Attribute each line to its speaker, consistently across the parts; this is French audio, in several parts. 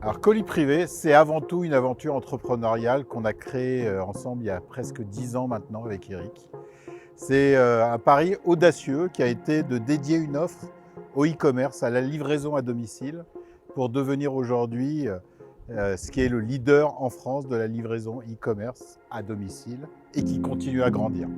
Speaker 1: Alors Colis Privé, c'est avant tout une aventure entrepreneuriale qu'on a créée ensemble il y a presque 10 ans maintenant avec Eric. C'est un pari audacieux qui a été de dédier une offre au e-commerce, à la livraison à domicile, pour devenir aujourd'hui ce qui est le leader en France de la livraison e-commerce à domicile et qui continue à grandir.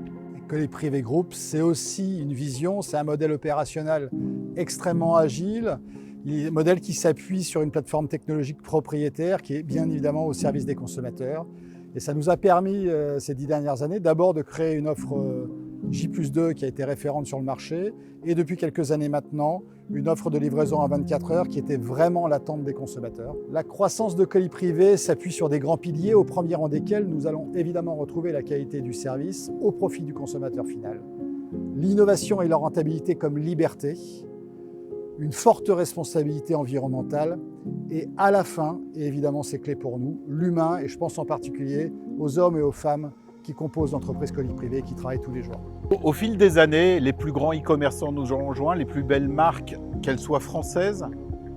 Speaker 2: Colis Privé Group, c'est aussi une vision, c'est un modèle opérationnel extrêmement agile, un modèle qui s'appuie sur une plateforme technologique propriétaire qui est bien évidemment au service des consommateurs. Et ça nous a permis ces 10 dernières années d'abord de créer une offre J+2 qui a été référente sur le marché et depuis quelques années maintenant, une offre de livraison à 24 heures qui était vraiment l'attente des consommateurs. La croissance de Colis Privé s'appuie sur des grands piliers, au premier rang desquels nous allons évidemment retrouver la qualité du service au profit du consommateur final. L'innovation et la rentabilité comme liberté, une forte responsabilité environnementale et à la fin, et évidemment c'est clé pour nous, l'humain, et je pense en particulier aux hommes et aux femmes qui composent l'entreprise Colis Privé et qui travaillent tous les jours.
Speaker 1: Au fil des années, les plus grands e-commerçants nous ont rejoints, les plus belles marques, qu'elles soient françaises,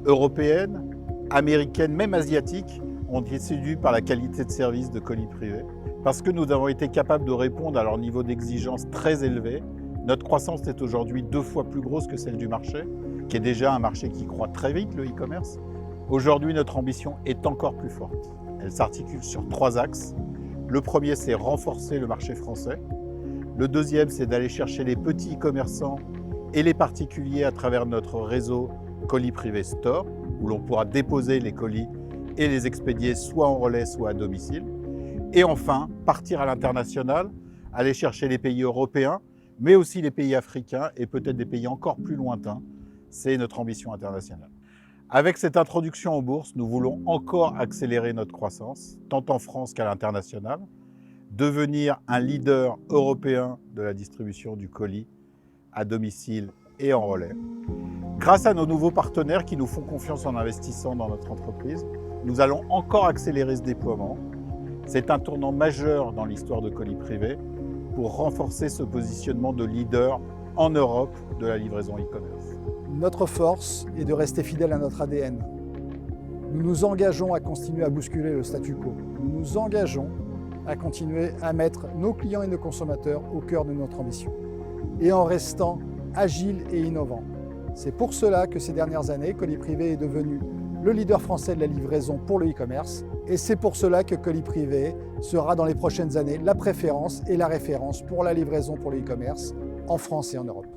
Speaker 1: européennes, américaines, même asiatiques, ont été séduites par la qualité de service de Colis Privé. Parce que nous avons été capables de répondre à leur niveau d'exigence très élevé, notre croissance est aujourd'hui 2 fois plus grosse que celle du marché, qui est déjà un marché qui croît très vite, le e-commerce. Aujourd'hui, notre ambition est encore plus forte. Elle s'articule sur 3 axes. Le premier, c'est renforcer le marché français. Le deuxième, c'est d'aller chercher les petits e-commerçants et les particuliers à travers notre réseau Colis Privé Store, où l'on pourra déposer les colis et les expédier soit en relais, soit à domicile. Et enfin, partir à l'international, aller chercher les pays européens, mais aussi les pays africains et peut-être des pays encore plus lointains. C'est notre ambition internationale. Avec cette introduction en bourse, nous voulons encore accélérer notre croissance, tant en France qu'à l'international, devenir un leader européen de la distribution du colis à domicile et en relais. Grâce à nos nouveaux partenaires qui nous font confiance en investissant dans notre entreprise, nous allons encore accélérer ce déploiement. C'est un tournant majeur dans l'histoire de Colis Privé pour renforcer ce positionnement de leader en Europe de la livraison e-commerce.
Speaker 2: Notre force est de rester fidèle à notre ADN. Nous nous engageons à continuer à bousculer le statu quo. Nous nous engageons à continuer à mettre nos clients et nos consommateurs au cœur de notre ambition. Et en restant agile et innovant. C'est pour cela que ces dernières années, Colis Privé est devenu le leader français de la livraison pour le e-commerce. Et c'est pour cela que Colis Privé sera dans les prochaines années la préférence et la référence pour la livraison pour le e-commerce en France et en Europe.